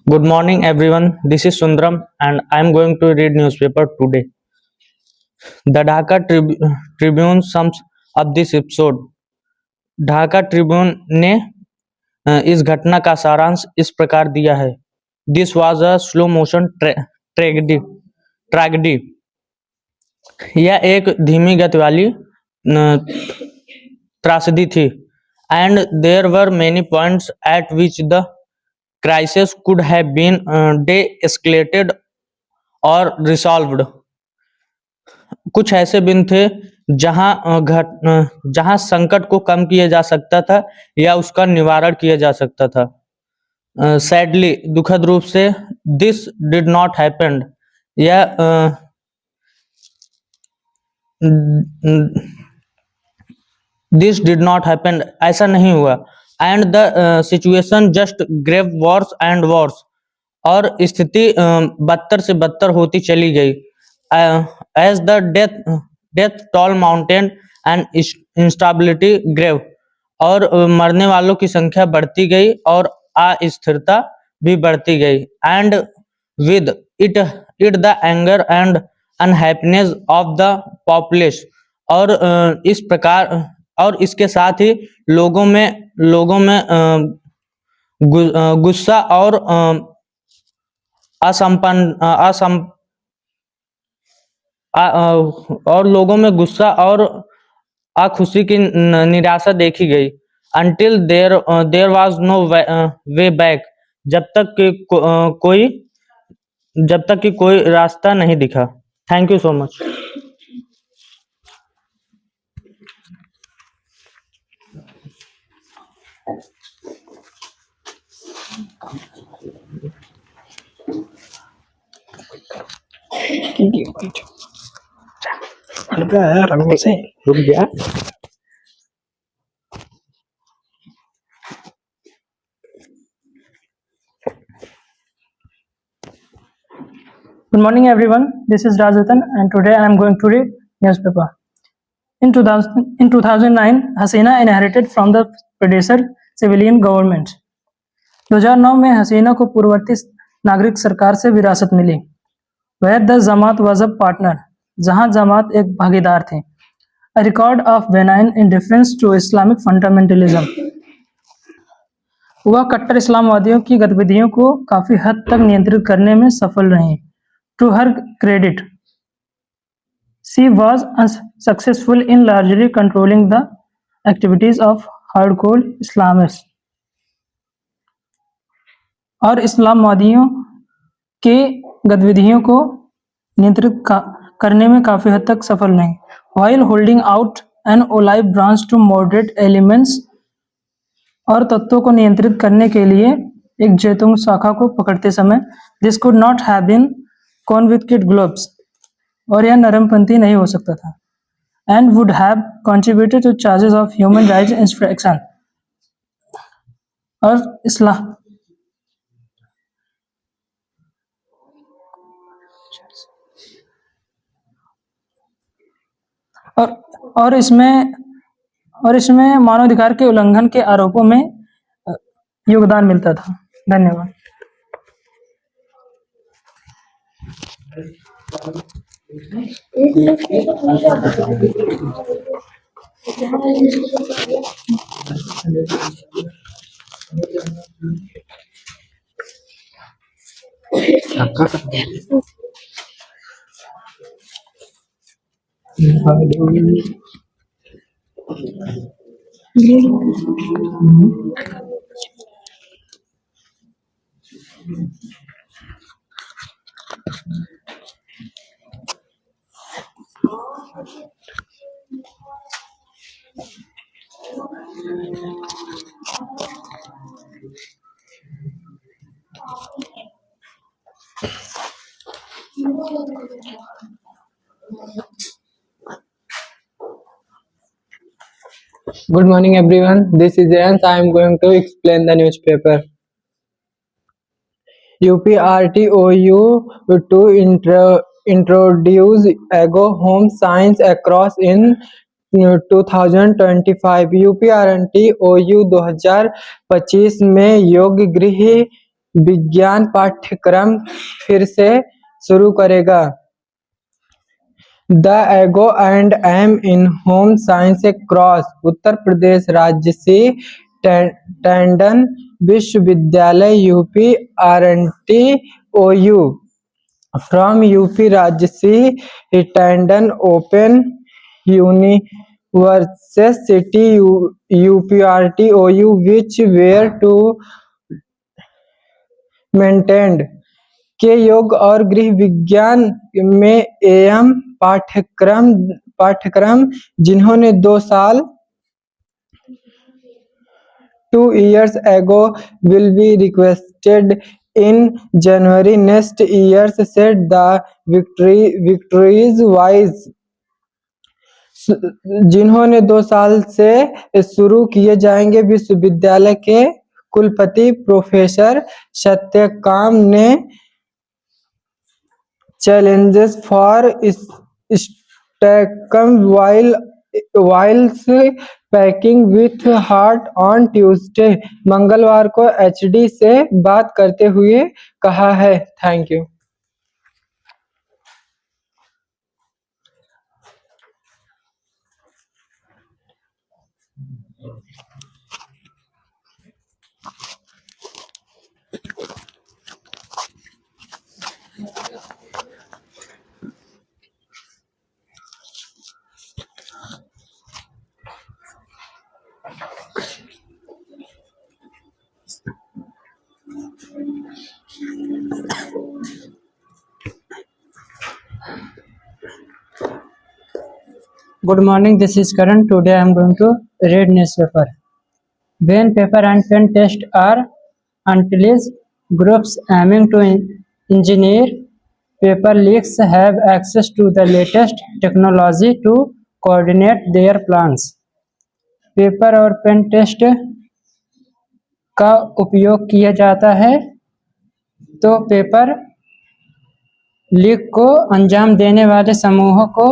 Good morning, everyone. This is Sundaram, and I am going to read newspaper today. The Tribune sums up this episode. Dhaka Tribune ने इस घटना का सारांश इस प्रकार दिया है। This was a slow motion tragedy. यह एक धीमी गति वाली त्रासदी थी। And there were many points at which the crisis could have been de-escalated और रिसॉल्व्ड। कुछ ऐसे बिंदु थे जहां संकट को कम किया जा सकता था या उसका निवारण किया जा सकता था। सैडली, दुखद रूप से, दिस डिड नॉट हैपन। यह दिस डिड नॉट हैपन, ऐसा नहीं हुआ। And the situation just grew worse and worse, और स्थिति बदतर से बदतर होती चली गई। As the death toll mounted and instability grew, और मरने वालों की संख्या बढ़ती गई और अस्थिरता भी बढ़ती गई। And with it the anger and unhappiness of the population, और इस प्रकार और इसके साथ ही लोगों में गुस्सा और और लोगों में गुस्सा और अखुशी की निराशा देखी गई। Until there was no way back, जब तक कि कोई रास्ता नहीं दिखा। Thank you so much. रुक गया। Good morning, everyone. This is Rajatan, and today I am going to read newspaper. In 2009, Hasina inherited from the predecessor civilian government. 2009 में हसीना को पूर्ववर्ती नागरिक सरकार से विरासत मिली। Where the Jamaat was a partner, जहां जमात एक भागीदार थे। A record of benign indifference to Islamic fundamentalism, वह कट्टर इस्लामवादियों की गतिविधियों को काफी हद तक नियंत्रित करने में सफल रही। To her credit, she was successful in largely controlling the activities of hardcore Islamists, और इस्लामवादियों के गतिविधियों को नियंत्रित करने में काफी हद तक सफल नहीं। While holding out an olive branch to moderate elements, और तत्वों को नियंत्रित करने के लिए एक जैतून शाखा को पकड़ते समय, this could not have been convicted globes, और यह नरमपंथी नहीं हो सकता था। And would have contributed to charges of human rights infraction, और इसमें मानवाधिकार के उल्लंघन के आरोपों में योगदान मिलता था। धन्यवाद। Good morning, everyone. This is Jayant. I am going to explain the newspaper. UPRTOU to introduce Ego Home Science across in 2025। UPRTOU 2025 में योग गृह विज्ञान पाठ्यक्रम फिर से शुरू करेगा। The ego and M in home science cross Uttar Pradesh राज्य से टंडन विश्वविद्यालय UP RNT OU from UP राज्य से Tandon open university UPRT OU which were to maintained के योग और गृह विज्ञान में AM पाठ्यक्रम जिन्होंने 2 साल 2 years ago will be requested in January next year said the victories wise जिन्होंने 2 साल से शुरू किए जाएंगे। विश्वविद्यालय के कुलपति प्रोफेसर सत्यकाम ने challenges for Stockholm whilst packing with heart on Tuesday मंगलवार को HD से बात करते हुए कहा है। Thank you. Good morning, this is Karan. Today I am going to read newspaper. When paper and pen tests are utilized, groups aiming to engineer paper leaks have access to the latest technology to coordinate their plans. Paper और pen test का उपयोग किया जाता है तो paper leak को अंजाम देने वाले समूहों को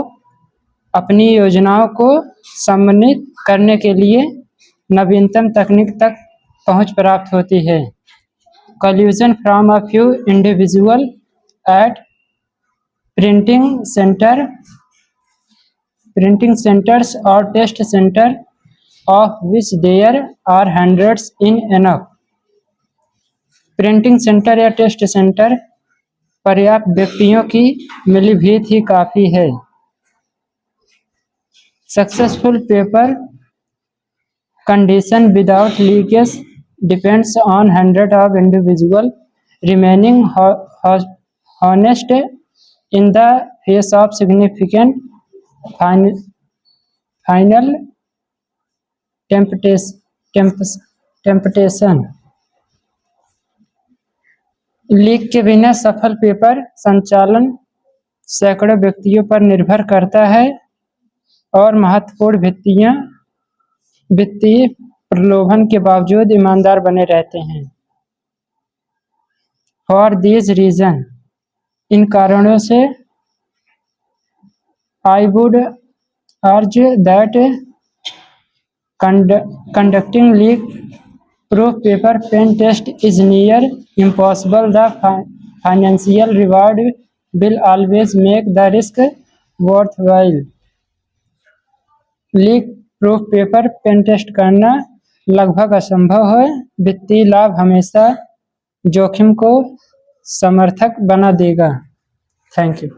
अपनी योजनाओं को समन्वित करने के लिए नवीनतम तकनीक तक पहुंच प्राप्त होती है। Collusion from a few individuals at printing centers or test centers, of which there are hundreds enough. Printing centre या टेस्ट सेंटर पर्याप्त व्यक्तियों की मिलीभीत ही काफी है। Successful paper condition without leakage depends on hundreds of individuals remaining honest in the face of significant final temptation. Leak के बिना सफल paper संचालन सैकड़ों व्यक्तियों पर निर्भर करता है और महत्वपूर्ण वित्तीय प्रलोभन के बावजूद ईमानदार बने रहते हैं। फॉर दिस रीजन, इन कारणों से आई वुड अर्ज that conducting leak proof paper pen test is near impossible. The financial reward will always make the risk worthwhile. Leak proof paper pen test करना लगभग असंभव है। वित्तीय लाभ हमेशा जोखिम को समर्थक बना देगा। Thank you.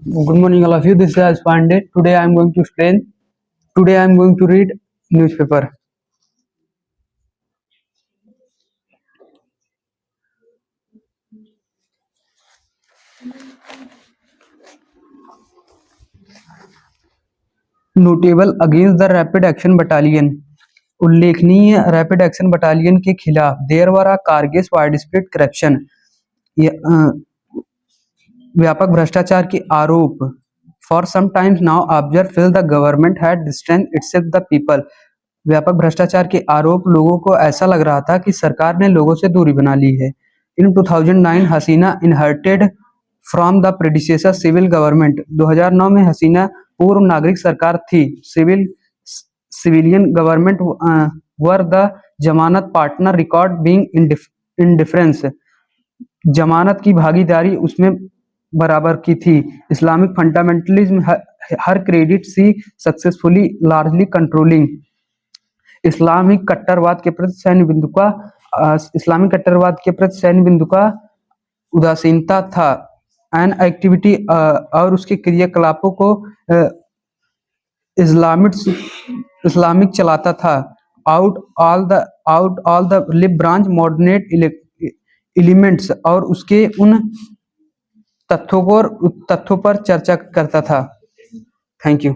Good morning, all of you. This is Raj Pandey. Today I am going to explain. Today I am going to read newspaper. Notable against the Rapid Action Battalion. उल्लेखनीय रैपिड एक्शन बटालियन के खिलाफ there were a कारगिल widespread corruption, व्यापक भ्रष्टाचार के आरोप। For some times now observe feel the government had distance itself the people, व्यापक भ्रष्टाचार के आरोप। लोगों को ऐसा लग रहा था कि सरकार ने लोगों से दूरी बना ली है। In 2009 Hasina inherited from the predecessor civil government, 2009 में हसीना पूर्व नागरिक सरकार थी। Civilian government were the Jamaat partner record being indifference, Jamaat की भागीदारी उसमें बराबर की थी। Islamic fundamentalism her credit she successfully largely controlling, Islamic कट्टरवाद के प्रति सैन्य बिंदु का उदासीनता था। एन एक्टिविटी और उसके क्रियाकलापों को इस्लामिक चलाता था। Out all the lib branch moderate elements, और उसके उन तथ्यों पर चर्चा करता था। Thank you.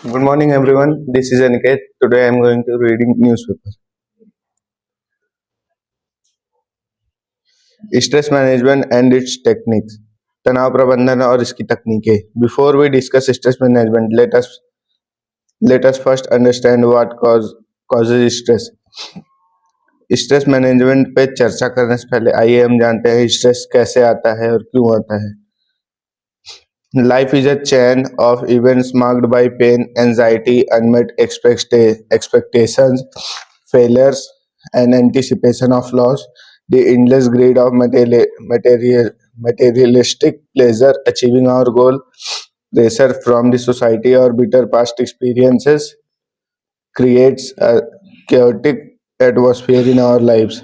Good morning, everyone. This is Aniket. Today I am going to reading newspaper. Stress management and its techniques. तनाव प्रबंधन और इसकी तकनीकें. Before we discuss stress management, let us first understand what causes stress. Stress management पे चर्चा करने से पहले आइए हम जानते हैं स्ट्रेस कैसे आता है और क्यों आता है. Life is a chain of events marked by pain, anxiety, unmet expectations, failures, and anticipation of loss. The endless greed of materialistic pleasure, achieving our goal, pressure from the society, or bitter past experiences creates a chaotic atmosphere in our lives.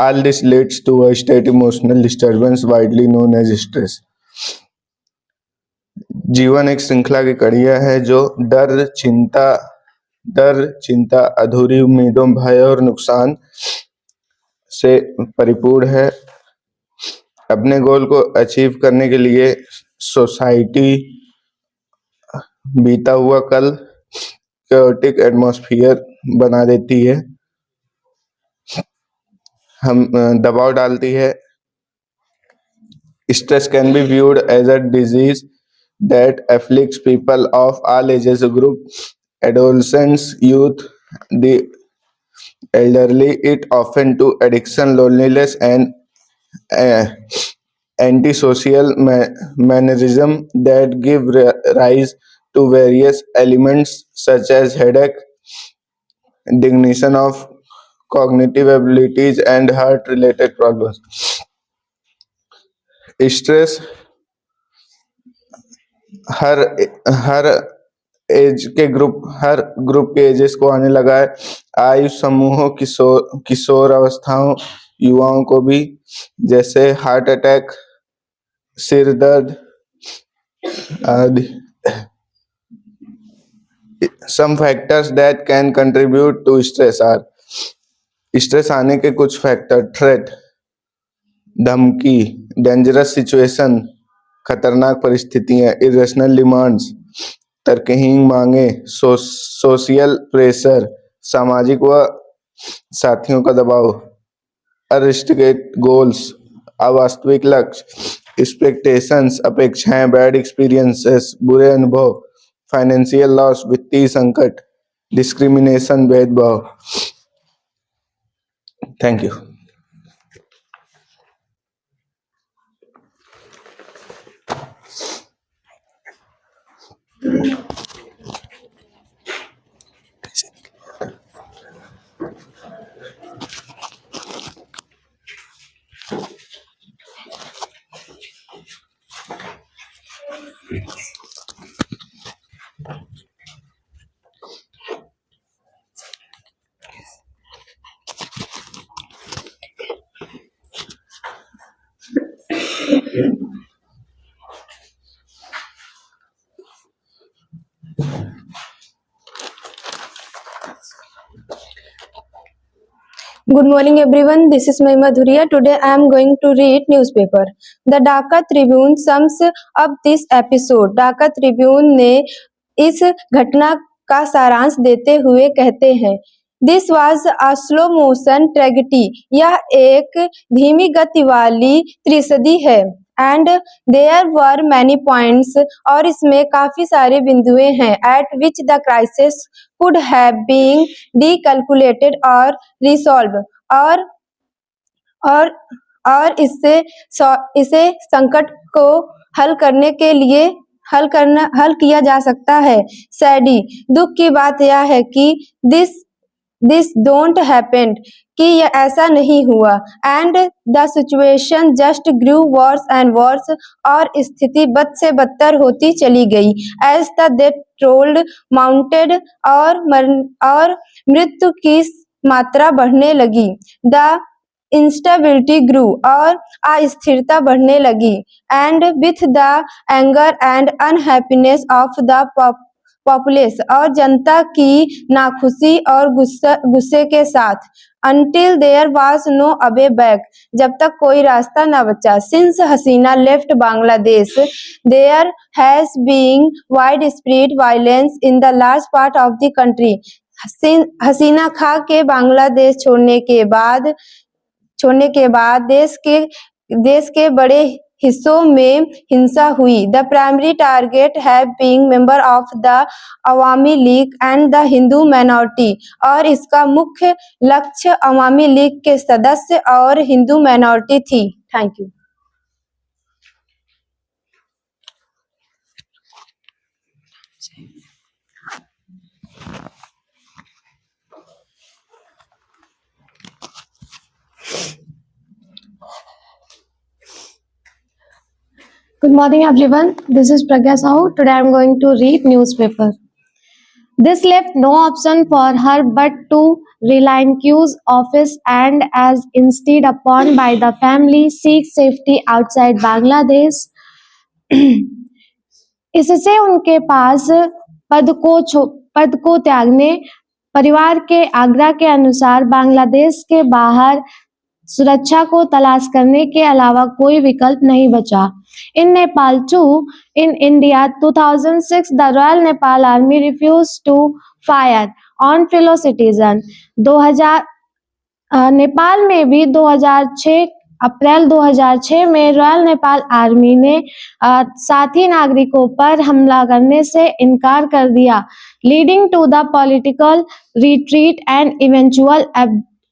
All this leads to a state emotional disturbance widely known as stress. जीवन एक श्रृंखला की कड़ियां है जो डर, चिंता, अधूरी उम्मीदों, भय और नुकसान से परिपूर्ण है. अपने गोल को अचीव करने के लिए सोसाइटी बीता हुआ कल chaotic एटमॉस्फेयर बना देती है, हम दबाव डालती है. Stress can be viewed as a disease that afflicts people of all ages group, adolescents, youth, the elderly. It often to addiction, loneliness, and antisocial mannerism that give rise to various elements such as headache, diminution of cognitive abilities, and heart-related problems. Stress her group के edges को आने लगा है. आयु समूहों, किशोर अवस्थाओं, युवाओं को भी, जैसे हार्ट अटैक, सिर दर्द आदि. Some factors that can contribute to stress are. Stress आने के कुछ फैक्टर: थ्रेट, धमकी, डेंजरस सिचुएशन, खतरनाक परिस्थितियां, इरेशनल डिमांड्स, तर्कहीन मांगे, सोशल प्रेशर, सामाजिक व साथियों का दबाव, अनरिस्ट्रिक्टेड गोल्स, अवास्तविक लक्ष्य, एक्सपेक्टेशंस, अपेक्षाएं, बैड एक्सपीरियंसेस, बुरे अनुभव, फाइनेंशियल लॉस, वित्तीय संकट, डिस्क्रिमिनेशन, भेदभाव. Thank you. Good morning everyone, this is Mahima Dhuria. Today I am going to read newspaper. The Dhaka Tribune sums up this episode. Dhaka Tribune ने इस घटना का सारांश देते हुए कहते हैं, This was a slow motion tragedy. यह एक धीमी गति वाली त्रिशदी है. And there were many points और इसमें काफी सारे बिंदुएं हैं at which the crisis could have been decalculated or resolved और इसे संकट को हल करने के लिए हल किया जा सकता है. सैडी, दुख की बात यह है कि दिस डोंट हैपेंड कि यह ऐसा नहीं हुआ. And the situation just grew worse and worse और स्थिति बद से बदतर होती चली गई. As the death toll mounted और मृत्यु की मात्रा बढ़ने लगी. द इंस्टेबिलिटी ग्रू और अस्थिरता बढ़ने लगी. And with the anger and unhappiness of the populace और जनता की नाखुशी और गुस्से के साथ. Until there was no way back जब तक कोई रास्ता न बचा. Since Hasina left Bangladesh, there has been widespread violence in the large part of the country. हसीना खा के बांग्लादेश छोड़ने के बाद देश के बड़े हिस्सों में हिंसा हुई. The primary target have being member of the Awami league and the Hindu minority और इसका मुख्य लक्ष्य अवामी लीग के सदस्य और हिंदू माइनॉरिटी थी. Thank you. Good morning everyone, this is Pragya Sahu. Today I am going to read newspaper. This left no option for her but to resign Q's office and as instead upon by the family seek safety outside Bangladesh. इससे उनके पास पद को त्यागने परिवार के आग्रह के अनुसार बांग्लादेश के बाहर सुरक्षा को तलाश करने के अलावा कोई विकल्प नहीं बचा. In Nepal too, in India 2006, the Royal Nepal Army refused to fire on fellow citizens. Nepal में भी 2006 अप्रैल 2006 में रॉयल नेपाल आर्मी ने साथी नागरिकों पर हमला करने से इनकार कर दिया, leading to the political retreat and eventual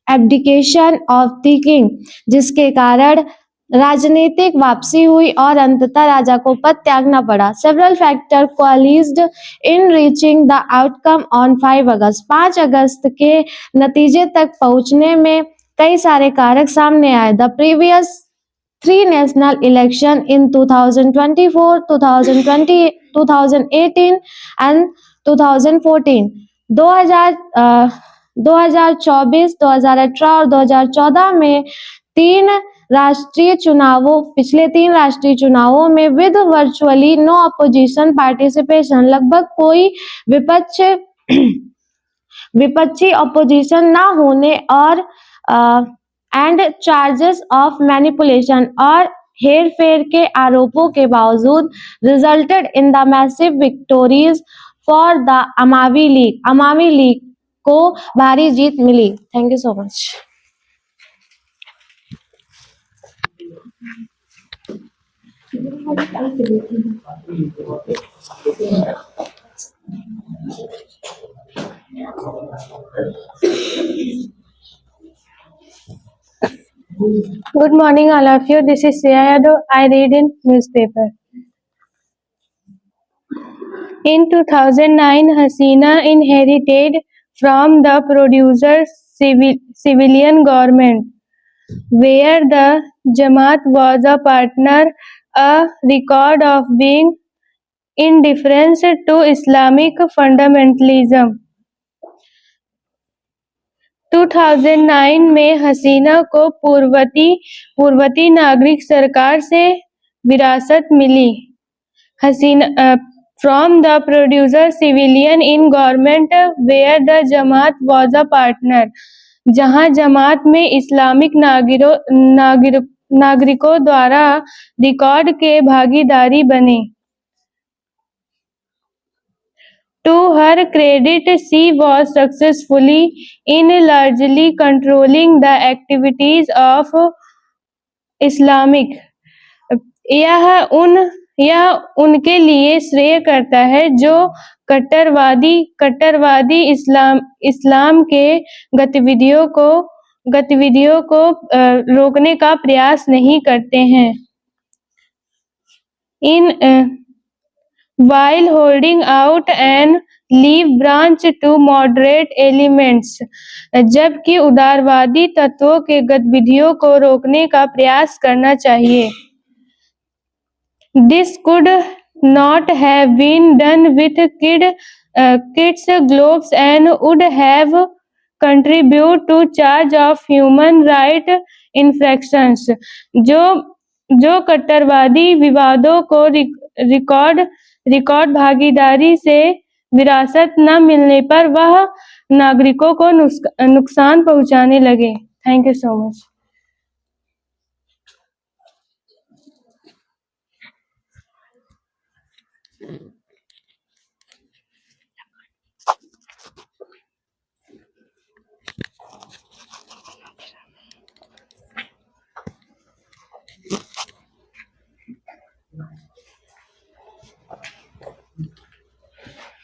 abdication of the king, जिसके कारण राजनीतिक वापसी हुई और अंततः राजा को पद त्यागना पड़ा. Several factor coalesced in reaching the outcome on 5 August. 5 अगस्त के नतीजे तक पहुंचने में कई सारे कारक सामने आए. The previous 3 national election in 2024, 2018 and 2014. 2024, 2018 और 2014 में पिछले 3 राष्ट्रीय चुनावों में with virtually no opposition participation, लगभग कोई विपक्षी अपोजिशन ना होने और एंड चार्जेस ऑफ मैनिपुलेशन और हेर फेर के आरोपों के बावजूद resulted in the massive victories for the Awami League को भारी जीत मिली. Thank you so much. Good morning all of you. This is Shreya Yadav. I read in newspaper. In 2009, Hasina inherited from the producer's civilian government, where the Jamaat was a partner, a record of being indifferent to Islamic fundamentalism. 2009 में हसीना को पूर्ववर्ती नागरिक सरकार से विरासत मिली। हसीना from the producer civilian in government where the Jamaat was a partner, जहां जमात में Islamic नागरिकों द्वारा रिकॉर्ड के भागीदारी बने। To her credit, she was successfully in largely controlling the activities of Islamic। यह उनके लिए श्रेय करता है जो कट्टरवादी इस्लाम के गतिविधियों को रोकने का प्रयास नहीं करते हैं। While holding out an olive branch to moderate elements, जबकि उदारवादी तत्वों के गतिविधियों को रोकने का प्रयास करना चाहिए। This could not have been done with kids gloves and would have contributed to charge of human right infractions। जो कट्टरवादी विवादों को रिकॉर्ड भागीदारी से विरासत न मिलने पर वह नागरिकों को नुकसान पहुंचाने लगे। Thank you so much.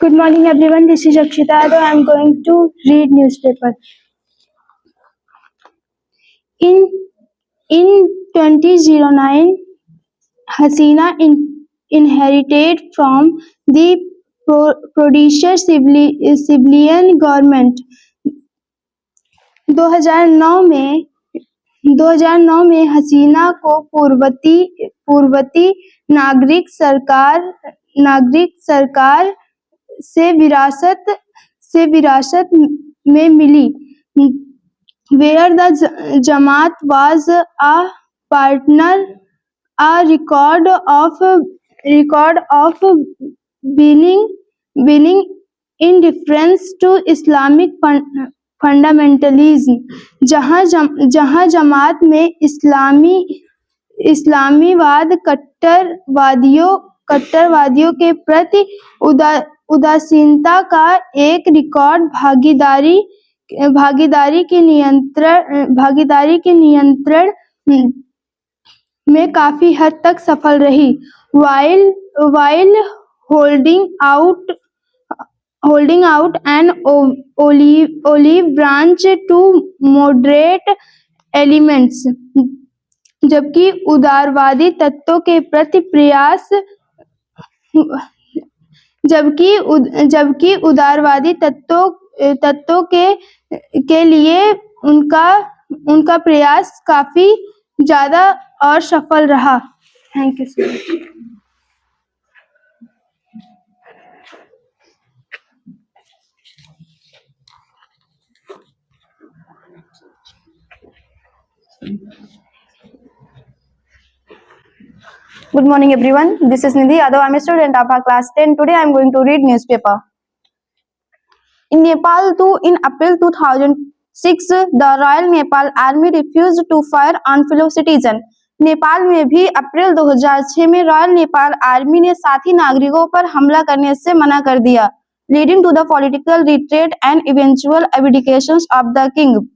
Good morning, everyone. This is Akshita. I am going to read newspaper. In 2009, Hasina inherited from the producer civilian government। 2009 में हसीना को पूर्ववर्ती नागरिक सरकार से विरासत में मिली। Where the Jamaat was a partner, a record of winning in difference to Islamic fundamentalism, जहां जमात में इस्लामीवाद कट्टरवादियों के प्रति उदासीनता का एक रिकॉर्ड भागीदारी के नियंत्रण में काफी हद तक सफल रही। While holding out an olive branch to moderate elements, जबकि उदारवादी तत्वों के प्रति प्रयास जबकि उदारवादी तत्वों के लिए उनका प्रयास काफी ज्यादा और सफल रहा। Thank you so much. Good morning, everyone. This is Nidhi Yadav. I'm a student of our class 10. Today, I'm going to read newspaper. In Nepal, in April 2006, the Royal Nepal Army refused to fire on fellow citizens. Nepal में भी अप्रैल 2006 में royal Nepal army ने साथी नागरिकों पर हमला करने से मना कर दिया, leading to the political retreat and eventual abdication of the king,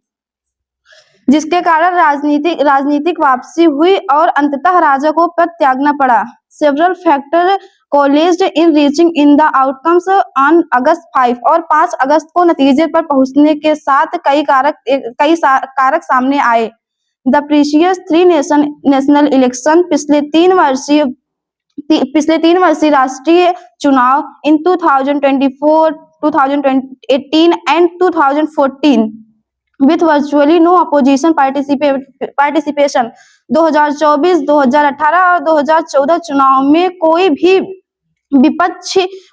जिसके कारण राजनीतिक वापसी हुई और अंततः राजा को पद त्यागना पड़ा। Several factor coalesced in reaching in the outcomes on August 5 और 5 अगस्त को नतीजे पर पहुंचने के साथ कई कारक सामने आए। द प्रीवियस 3 नेशनल इलेक्शन पिछले 3 वर्षीय राष्ट्रीय चुनाव इन 2024, 2018 and 2014 with virtually no opposition participation। 2024, 2018 और 2014 चुनाव में कोई भी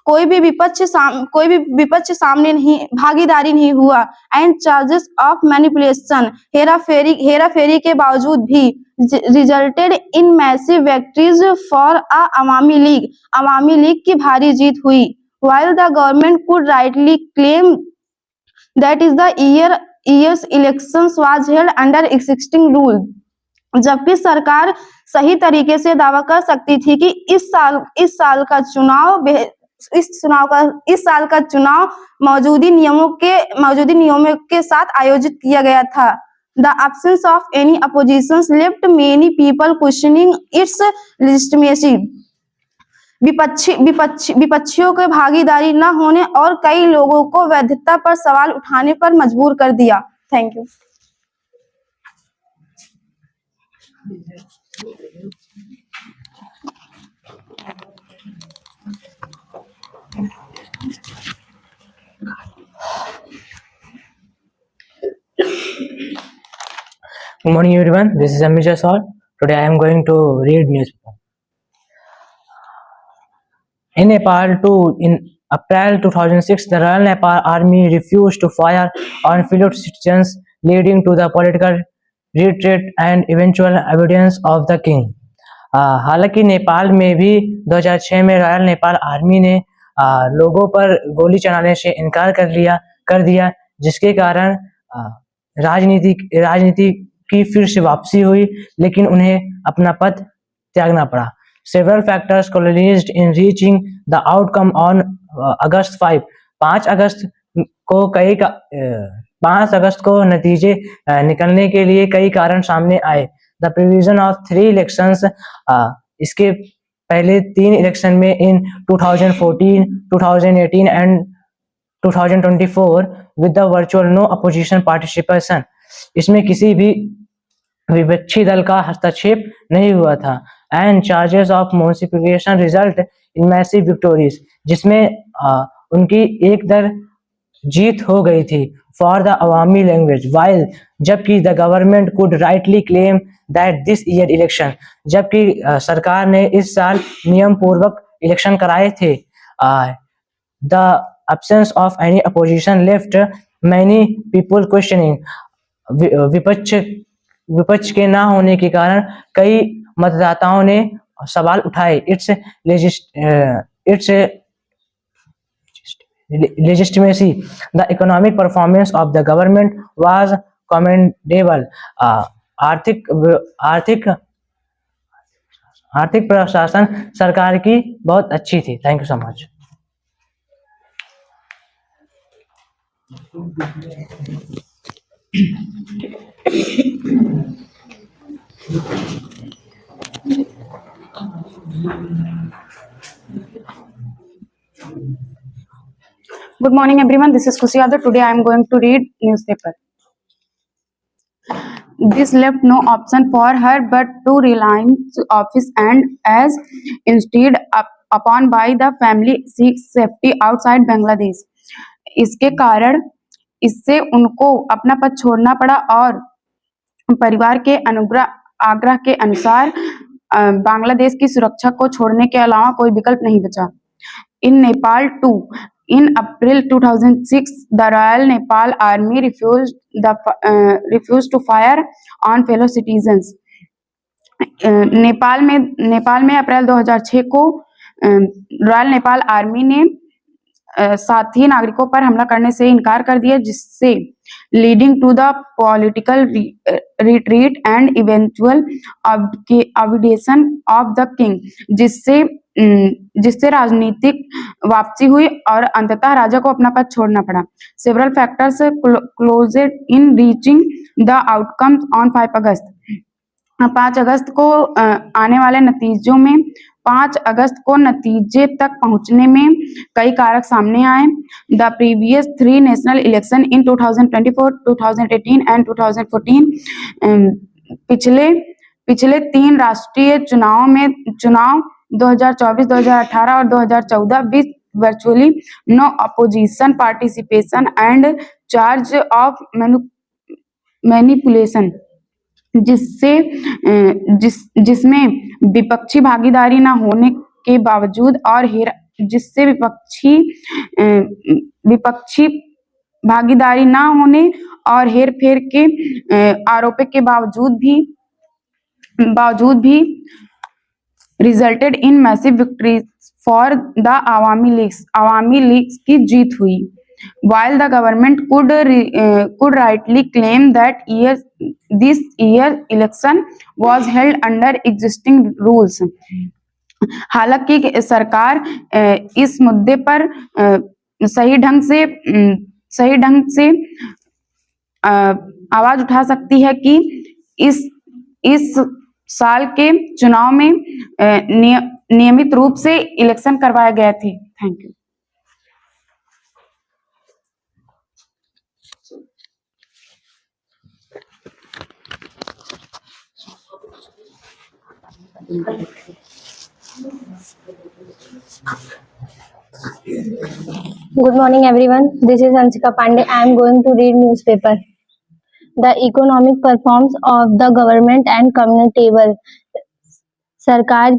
कोई भी विपक्ष सामने नहीं भागीदारी नहीं हुआ एंड चार्जेस ऑफ मैनिपुलेशन हेराफेरी के बावजूद भी resulted in massive victories for Awami league की भारी जीत हुई while the government could rightly claim that is the year's elections was held under existing rule, जबकि सरकार सही तरीके से दावा कर सकती थी कि इस साल का चुनाव मौजूदा नियमों के साथ आयोजित किया गया था. The absence of any opposition left many people questioning its legitimacy. विपक्षियों के भागीदारी न होने और कई लोगों को वैधता पर सवाल उठाने पर मजबूर कर दिया. Thank you. Good morning, everyone. This is Amit Jaiswal. Today I am going to read newspaper. In Nepal, in April 2006, the Royal Nepal Army refused to fire on fellow citizens, leading to the political retreat and eventual obedience of the king. हालांकि नेपाल में भी 2006 में royal Nepal army ने लोगों पर गोली चलाने से इनकार कर दिया, जिसके कारण राजनीति की फिर से वापसी हुई, लेकिन उन्हें अपना पद त्यागना पड़ा. Several factors coalesced in reaching the outcome on August 5. 5 अगस्त को नतीजे निकलने के लिए कई कारण सामने आए. The provision of 3 elections, इसके पहले 3 इलेक्शन में in 2014, 2018 and 2024 with the virtual no opposition participation. इसमें किसी भी विपक्षी दल का हस्तक्षेप नहीं हुआ था. एंड चार्जेस ऑफ मोनिसिफिकेशन रिजल्ट इन मैसिव विक्टोरीज, जिसमें उनकी एक दर जीत हो गई थी for the Awami language. While, जबकि the government could rightly claim that this year election, जबकि सरकार ने इस साल नियम पूर्वक इलेक्शन कराए थे. The absence of any opposition left many people questioning. विपक्ष के ना होने के कारण कई मतदाताओं ने सवाल उठाए. It's legitimacy. The economic performance of the government was commendable. आर्थिक प्रशासन सरकार की बहुत अच्छी थी. Thank you so much. Good morning, everyone. This is Khushi Yadav. Today I am going to read newspaper. This left no option for her but to resign office and as instead upon by the family seeks safety outside Bangladesh. इसके कारण इससे उनको अपना पद छोड़ना पड़ा और परिवार के आग्रह के अनुसार बांग्लादेश की सुरक्षा को छोड़ने के अलावा कोई विकल्प नहीं बचा. In Nepal too, in April 2006, the Royal Nepal Army refused to fire on fellow citizens. Nepal में अप्रैल 2006 को रॉयल नेपाल आर्मी ने साथी नागरिकों पर हमला करने से इनकार कर दिया, जिससे leading to the political retreat and eventual abdication of the king, जिससे राजनीतिक वापसी हुई और अंततः राजा को अपना पद छोड़ना पड़ा. Several factors closed in reaching the outcome on 5 August. 5 अगस्त को आने वाले नतीजों में 5 अगस्त को नतीजे तक पहुंचने में कई कारक सामने आए. The previous 3 national election in 2024, 2018 and 2014. पिछले 3 राष्ट्रीय चुनाव 2024, 2018 और 2014 with virtually no opposition participation and charge of manipulation, जिसमें विपक्षी भागीदारी न होने के बावजूद और जिससे विपक्षी भागीदारी न होने और हेरफेर के आरोपों के बावजूद भी resulted in massive victory for the Awami leagues की जीत हुई। While the government could rightly claim that this year election was held under existing rules, हालांकि सरकार इस मुद्दे पर सही ढंग से आवाज उठा सकती है कि इस साल के चुनाव में नियमित रूप से इलेक्शन करवाए गए थे। Thank you. Good morning, everyone. This is Anshika Pandey. I am going to read newspaper. The economic performance of the government and communitable. सरकार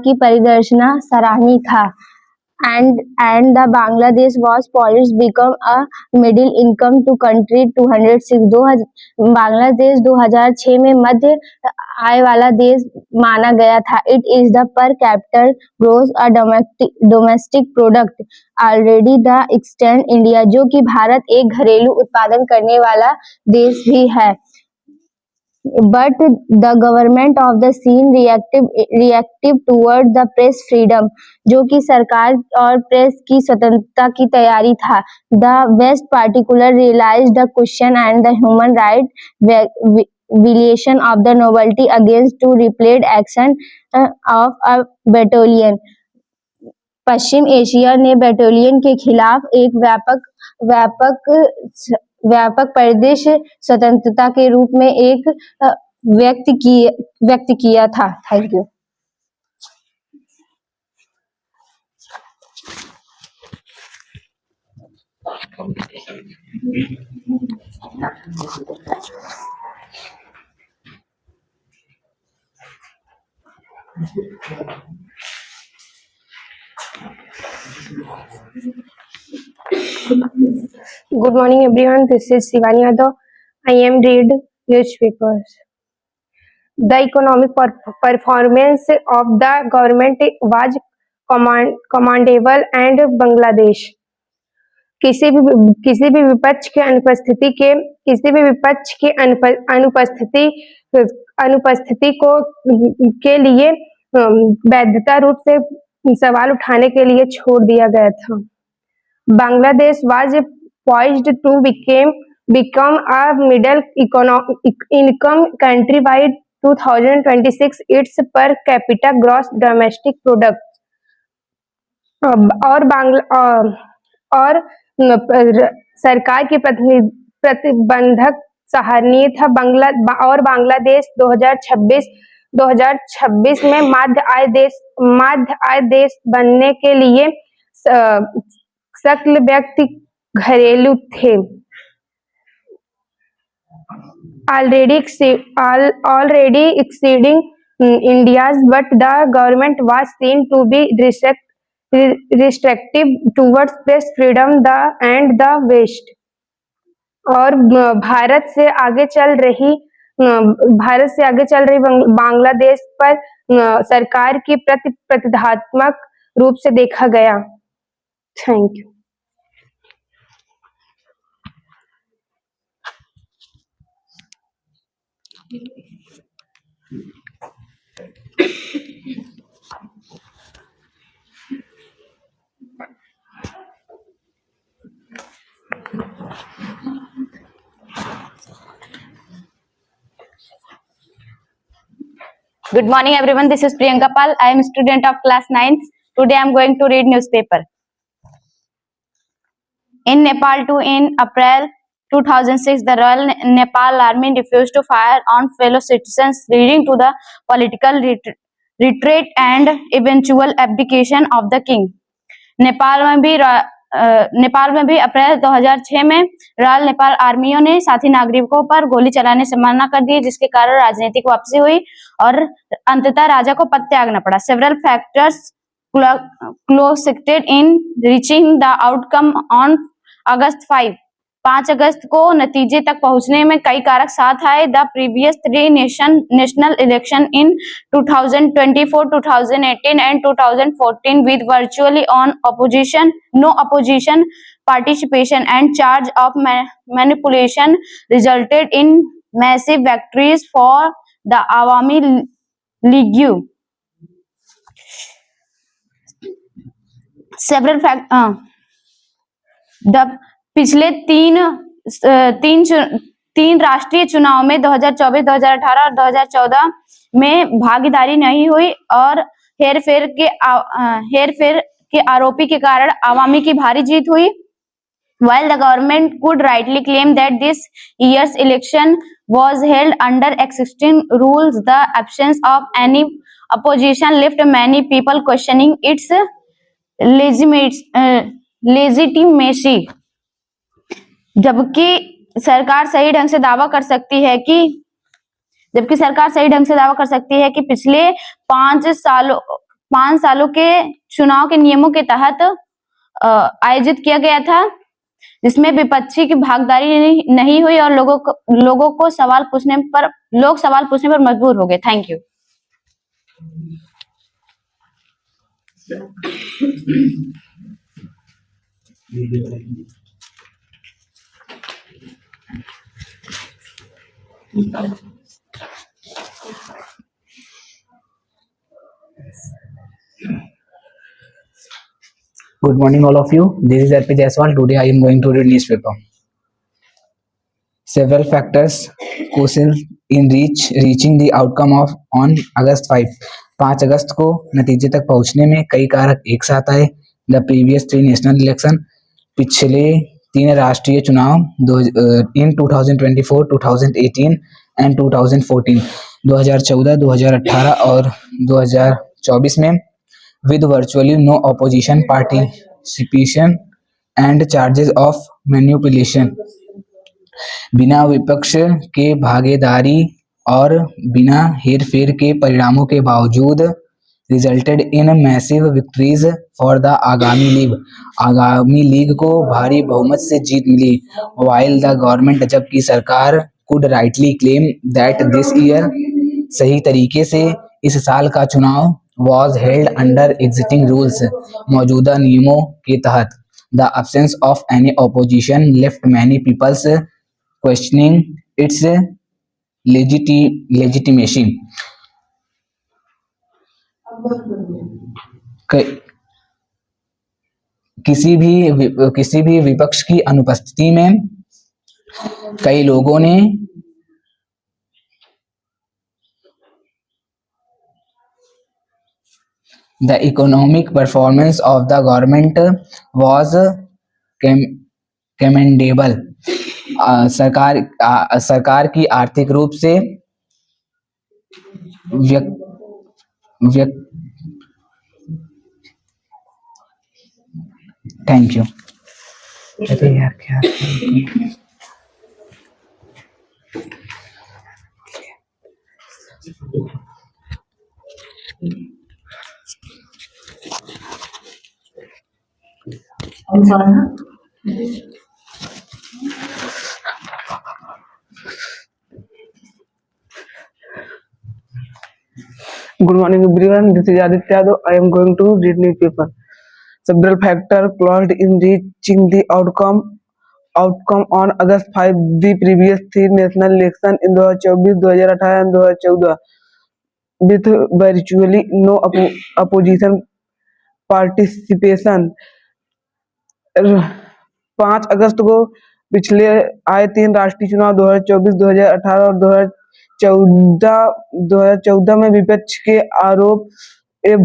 की परिदर्शना सराहनीय था. And the Bangladesh was poised become a middle income to country 206. Bangladesh 2006 में मध्य आय वाला देश माना गया था. It is the per capita gross a domestic product already the extent India, जो कि भारत एक घरेलू उत्पादन करने वाला देश भी है. But the government of the scene reactive toward the press freedom, जो कि सरकार और प्रेस की स्वतंत्रता की तैयारी था. The West particular realized the question and the human right violation of the novelty against to replayed action of a battalion. Paschim Asia ने बैटालियन के खिलाफ एक व्यापक परिदृश्य स्वतंत्रता के रूप में एक व्यक्त किया था. Thank you. Good morning, everyone. This is Shivani Yadav. I am read newspapers. The economic performance of the government was commendable and Bangladesh. किसी भी विपक्ष की अनुपस्थिति के लिए वैधता रूप से सवाल उठाने के लिए छोड़ दिया गया था. Bangladesh was poised to become a middle income country by 2026. Its per capita gross domestic product और सरकार की प्रतिबंधक सराहनीय था. बांग्लादेश 2026 में मध्य आय देश बनने के लिए सकल व्यक्ति घरेलू थे. already exceeding India's, but the government was seen to be restrictive towards press freedom and the West. और भारत से आगे चल रही बांग्लादेश पर सरकार की प्रतिबंधात्मक रूप से देखा गया. Thank you. Good morning, everyone. This is Priyanka Pal. I am a student of class 9th. Today, I am going to read newspaper. In Nepal, in April 2006, the Royal Nepal Army refused to fire on fellow citizens, leading to the political retreat and eventual abdication of the king. Nepal में भी अप्रैल 2006 में royal Nepal आर्मियों ने साथी नागरिकों पर गोली चलाने से मना कर दी, जिसके कारण राजनीतिक वापसी हुई और अंततः राजा को पद त्यागना पड़ा. Several factors closeted in reaching the outcome on August 5. 5 अगस्त को नतीजे तक पहुंचने में कई कारक साथ आए. The previous three national election in 2024, 2018 and 2014 with virtually no opposition participation and charge of manipulation resulted in massive victories for the Awami League. Several पिछले तीन राष्ट्रीय चुनाव में 2024, 2018 और 2014 में भागीदारी नहीं हुई और हेरफेर के आरोपी के कारण आवामी की भारी जीत हुई. While the government could rightly claim that this year's election was held under existing rules, the absence of any opposition left many people questioning its legitimacy. जबकि सरकार सही ढंग से दावा कर सकती है कि पिछले 5 सालों के चुनाव के नियमों के तहत आयोजित किया गया था, जिसमें विपक्षी की भागीदारी नहीं हुई और लोग सवाल पूछने पर मजबूर हो गए. Thank you. Good morning, all of you. This is R.P. Jaiswal. Today I am going to read newspaper. Several factors crucial in reaching the outcome of on August 5. 5 अगस्त को नतीजे तक पहुंचने में कई कारक एक साथ आए. The previous three national election, पिछले 3 राष्ट्रीय चुनाव in 2024, 2018 and 2014, 2014, 2018 और 2024 में with virtually no opposition participation and charges of manipulation, बिना विपक्ष के भागीदारी और बिना हेरफेर के परिणामों के बावजूद resulted in massive victories for the आगामी लीग को भारी बहुमत से जीत मिली. While the government, जबकि सरकार could rightly claim that this year, सही तरीके से इस साल का चुनाव was held under existing rules, मौजूदा नियमों के तहत. The absence of any opposition left many people questioning its legitimacy. किसी भी विपक्ष की अनुपस्थिति में कई लोगों ने The economic performance of the government was commendable. सरकार की आर्थिक रूप से थैंक यू. अरे यार क्या Good morning, everyone. This is Aditya Yadav. I am going to read newspaper. Several factors closed in reaching the outcome on August 5. The previous three national elections in 2024, 2018 and 2014 with virtually no opposition participation. 5 अगस्त को पिछले आए 3 राष्ट्रीय चुनाव 2024, 2018 और 2014 में विपक्ष के आरोप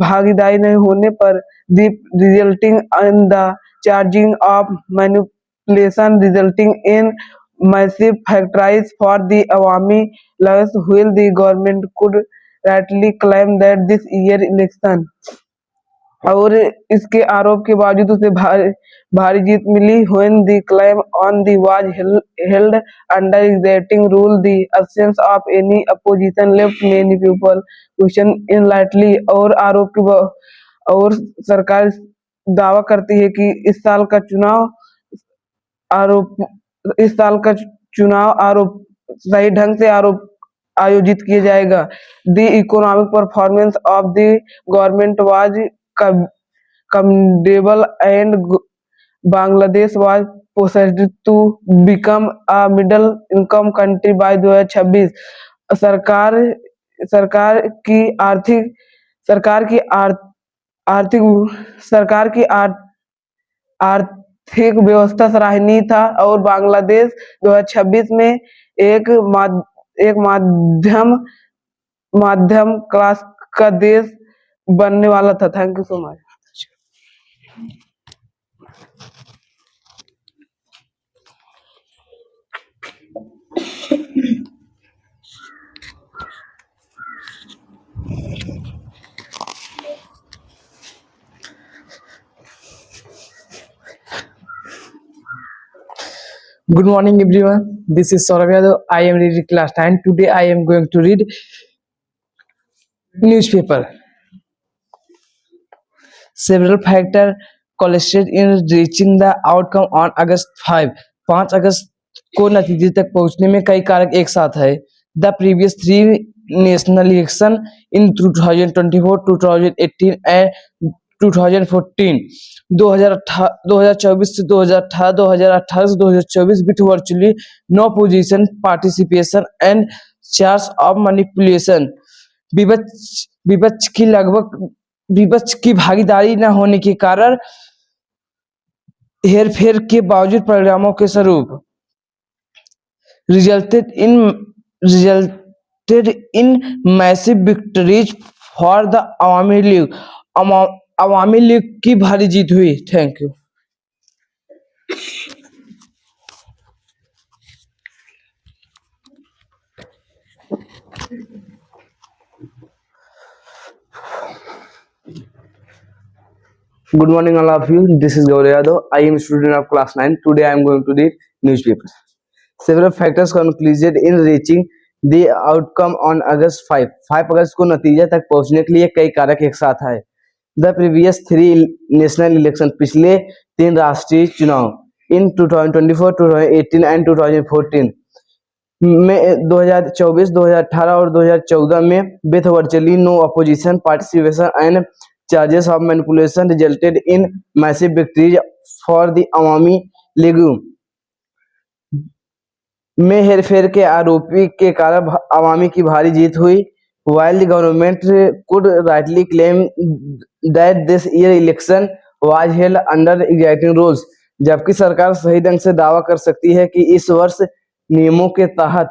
भागीदारी नहीं होने पर resulting in the charging of manipulation resulting in massive victories for the Awami League, while the government could rightly claim that this year election, और इसके आरोप के बावजूद उसे भारी जीत मिली. When the claim on the was held under existing rule, the absence of any opposition left many people question in lightly. और और सरकार दावा करती है कि इस साल का चुनाव आरोप सही ढंग से आयोजित किया जाएगा। The economic performance of the government was commendable and Bangladesh was poised to become a middle income country by 2026। सरकार सरकार की आर्थिक सरकार की आर्थिक व्यवस्था सराहनीय था और बांग्लादेश 2026 में एक मध्यम क्लास का देश बनने वाला था। Thank you so much. Good morning, everyone. This is Saurabh Yadav. I am reading class 9. Today, I am going to read newspaper. Several factors coalesced in reaching the outcome on August 5. 5 अगस्त को नतीजे तक पहुंचने में कई कारक एक साथ है। The previous three national elections in 2024, 2018 and 2014, 2024 से 2018, 2018 से 2024 with virtually no opposition participation and charge of manipulation। विपक्ष की भागीदारी न होने के कारण हेरफेर के बावजूद परिणामों के स्वरूप resulted in massive victories for the Awami League। Awami league की भारी जीत हुई। Thank you. Good morning, all of you. This is Gaurav Yadav. I am a student of class 9. Today, I am going to read newspaper. Several factors concluded in reaching the outcome on August 5. 5 अगस्त को नतीजे तक पहुंचने के लिए कई कारक एक साथ आए। The previous three national elections, पिछले 3 राष्ट्रीय चुनाव in 2024, 2018 and 2014 में 2024, 2018 और 2014 में with virtually no opposition participation and charges of manipulation resulted in massive victories for the Awami League। में हेरफेर के आरोपी के कारण अवामी की भारी जीत हुई। While the government could rightly claim that this year election was held under exacting rules, जबकि सरकार सही ढंग से दावा कर सकती है कि इस वर्ष नियमों के तहत।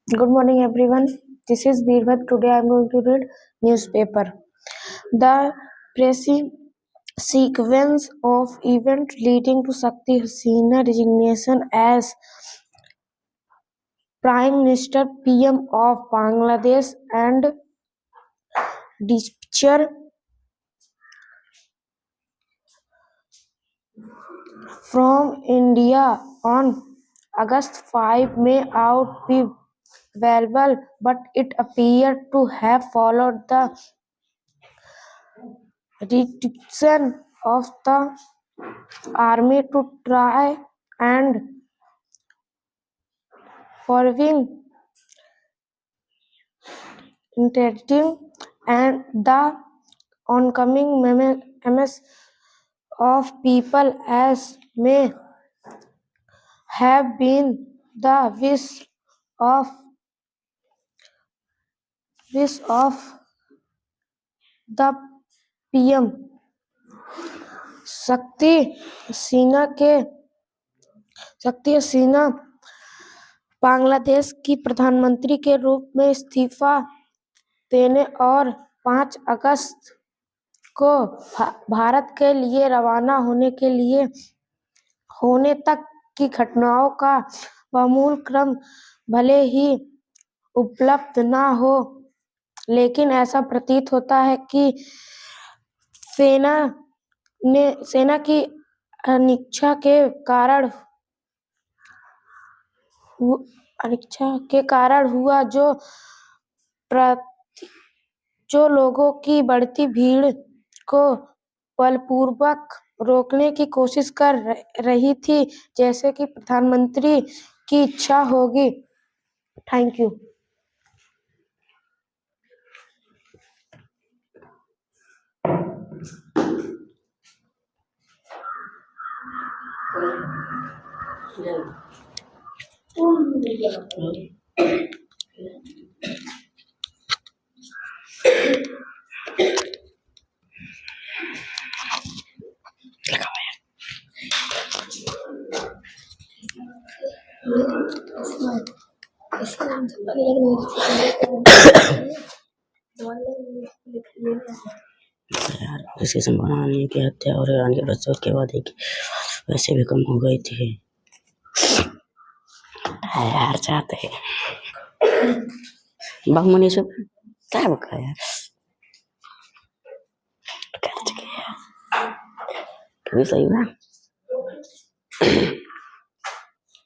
Good morning, everyone. This is Birbhat. Today I am going to read newspaper. The sequence of events leading to Shakti Hasina resignation as Prime Minister PM of Bangladesh and departure from India on August 5 may out be valuable, but it appeared to have followed the reduction of the army to try and proving interesting and the oncoming MS of people as may have been the wish of the PM। शक्ति हसीना बांग्लादेश की प्रधानमंत्री के रूप में इस्तीफा देने और 5 अगस्त को भारत के लिए रवाना होने तक की घटनाओं का आमूल क्रम भले ही उपलब्ध न हो, लेकिन ऐसा प्रतीत होता है कि सेना की अनिच्छा के कारण हुआ जो लोगों की बढ़ती भीड़ को बलपूर्वक रोकने की कोशिश कर रही थी, जैसे कि प्रधानमंत्री की इच्छा होगी। Thank you. किसी बनाने की हत्या और ईरान के प्रस्ताव के बाद वैसे भी कम हो गई थी। यार चाहते हैं बागमनी सब क्या बका यार कभी सही ना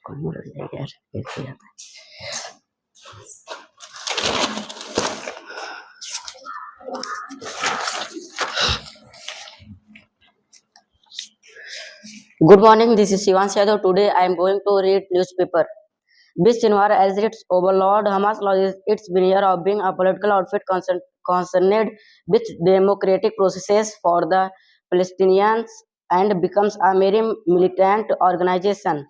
कौन बोल रहा है यार एक हो जाता है। Good morning, this is Shivansh Yadav. Today I am going to read newspaper. Which Sinwar, as its overlord, Hamas lodges its veneer of being a political outfit concerned with democratic processes for the Palestinians and becomes a mere militant organization.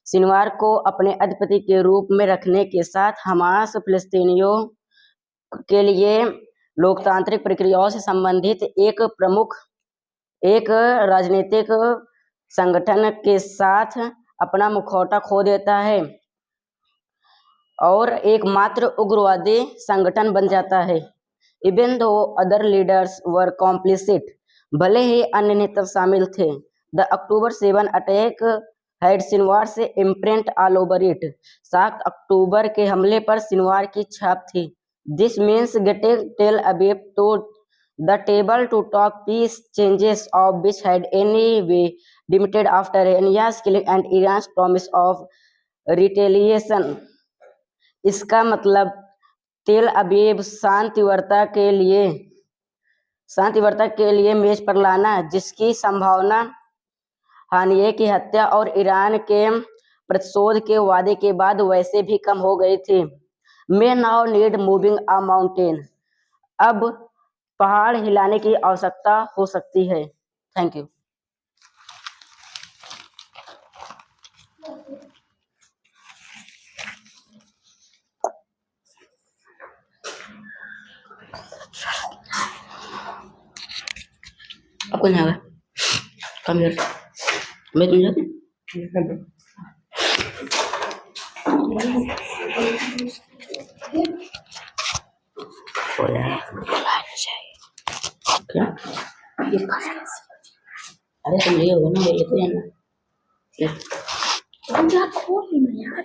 Sinwar को अपने अधिपति के रूप में रखने के साथ Hamas फिलिस्तीनियों के लिए लोकतांत्रिक प्रक्रियाओं से संबंधित एक राजनीतिक संगठन के साथ अपना मुखौटा खो देता है और एकमात्र उग्रवादी संगठन बन जाता है। Even though other leaders were complicit, भले ही अन्य नेता शामिल थे। The October 7 attack had Sinwar से इम्प्रिंट ऑल ओवर इट, 7 अक्टूबर के हमले पर सिनवार की छाप थी। This means getting Tel Aviv to the table to talk peace changes of which had anyway limited after Irania's killing and Iran's promise of retaliation. इसका मतलब तेल अबीब शांति वार्ता के लिए मेज पर लाना, जिसकी संभावना हानिये की हत्या और ईरान के प्रतिशोध के वादे के बाद वैसे भी कम हो गई थी। May now need moving a mountain, अब पहाड़ हिलाने की आवश्यकता हो सकती है। Thank you. कौन है कम मैं तुम जाते क्या अरे तुम ले होगा ना ये तो जाना खोल लेना यार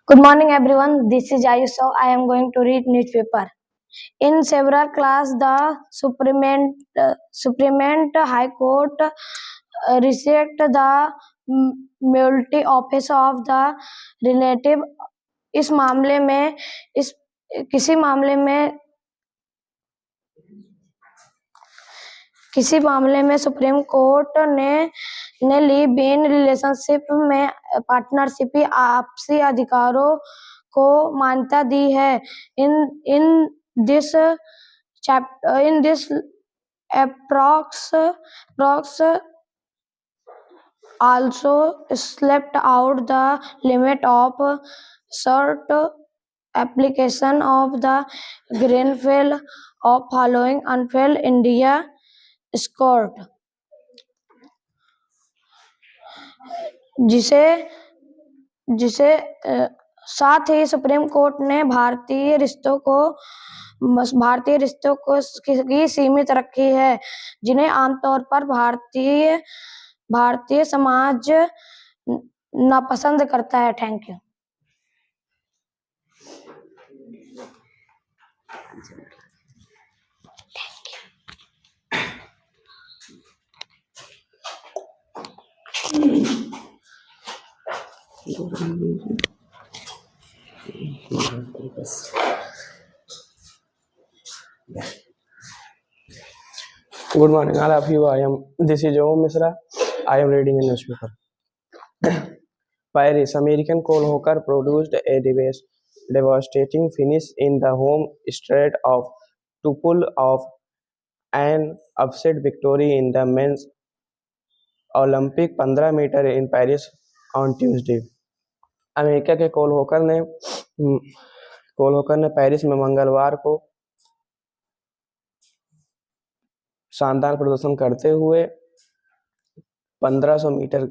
Good morning, everyone. This is Ayush. So I am going to read newspaper. In several class, the Supreme High Court reject the multi office of the relative. किसी मामले में सुप्रीम कोर्ट ने लिव इन रिलेशनशिप में partnership आपसी अधिकारों को मान्यता दी है। In this approx also slept out the limit of cert application of the Greenfield of following unfair India Scott, जिसे साथ ही सुप्रीम कोर्ट ने भारतीय रिश्तों की सीमित रखी है, जिन्हें आमतौर पर भारतीय समाज नापसंद करता है। Thank you. Good morning, all of you. This is Om Misra. I am reading a newspaper. Paris, American Cole Hooker produced a devastating finish in the home straight of to pull off an upset victory in the men's Olympic 15 metre in Paris on Tuesday. America के Cole होकर ने Paris में मंगलवार को शानदार प्रदर्शन करते हुए 1500 मीटर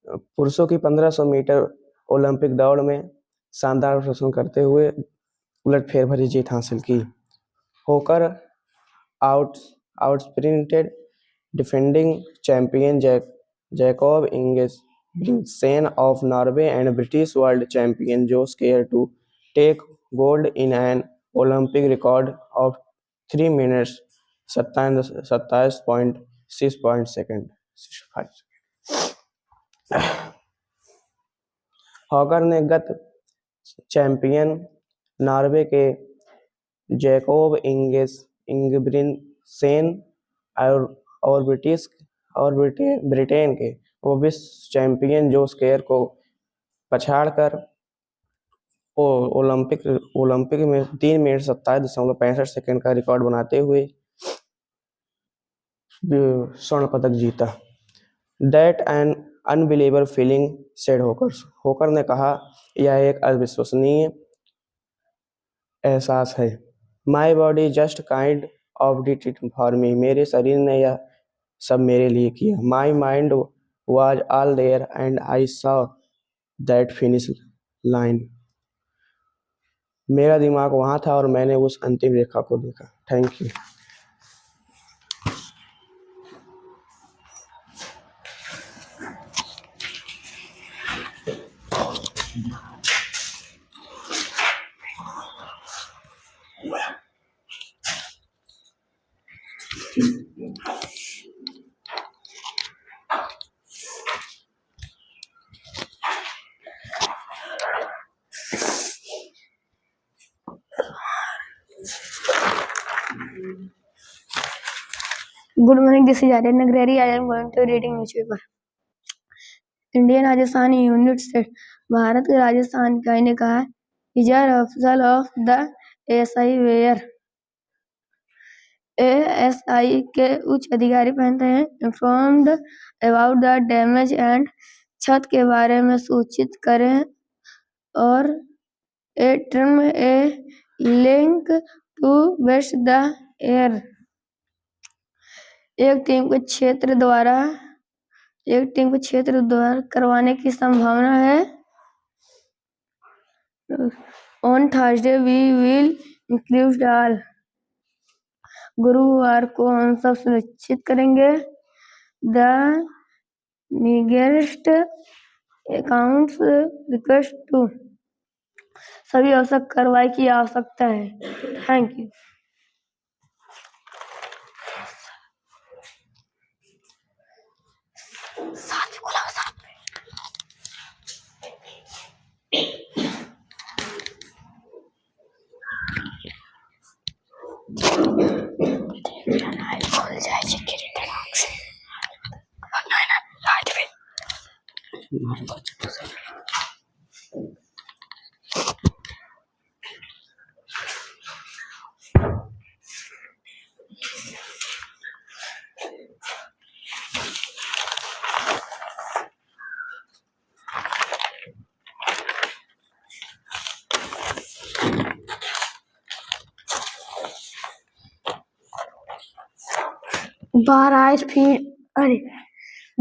पुरुषों की 1500 मीटर ओलंपिक दौड़ में शानदार प्रदर्शन करते हुए उलटफेर भरी जीत हासिल की। Hocker outsprinted defending champion Jakob Ingebrigtsen of Norway and British world champion Josh Kerr to take gold in an Olympic record of 3 minutes 27.6 second. Hocker ने गत चैंपियन नॉर्वे के जैकोब इंगेब्रिगसेन और ब्रिटेन के विश्व चैंपियन जो स्केयर को पछाड़कर Olympic में 3 minute 27.65 second का record बनाते हुए स्वर्ण पदक जीता। That an unbelievable feeling said Hocker ने कहा, यह एक अविश्वसनीय एहसास है। My body just kind of did it for me, मेरे शरीर ने यह सब मेरे लिए किया। My mind was all there and I saw that finish line, मेरा दिमाग वहां था और मैंने उस अंतिम रेखा को देखा। Thank you. Good morning, this is Aryan Nagrari. I am going to reading newspaper. Indian Rajasthan unit state, Bharat के राजस्थान इकाई ने कहा, higher officer of the ASI wear, ASI के उच्च अधिकारी पहनते हैं, informed about the damage and, छत के बारे में सूचित करें, और a team a link to visit the area, एक टीम को क्षेत्र द्वारा करवाने की संभावना है। On Thursday we will include all, गुरुवार को हम सब सुनिश्चित करेंगे। The nearest accounts request to, सभी आवश्यक कार्रवाई की आवश्यकता है। Thank you.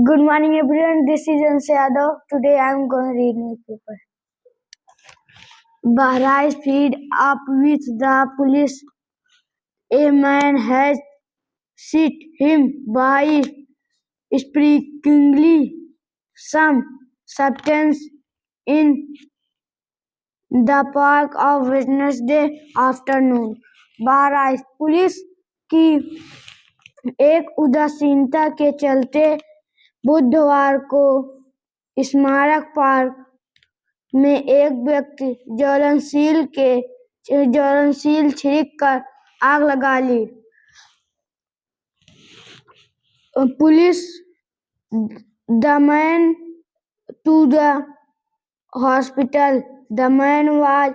Good morning everyone, this is Ansa Yadav. Today I am going to read newspaper. Bahrain fed up with the police. A man has shot him by sprinkling some substance in the park of Wednesday afternoon. Bahraich police की एक उदासीनता के चलते बुधवार को स्मारक park में एक व्यक्ति ज्वलनशील छिड़क कर आग लगा ली। Police the man to the hospital. The man was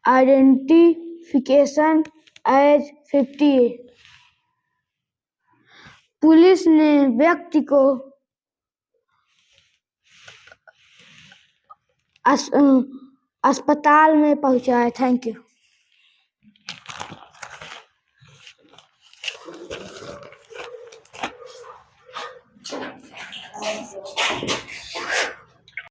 identification as 58. Police ने व्यक्ति को अस्पताल में पहुंचाया। Thank you.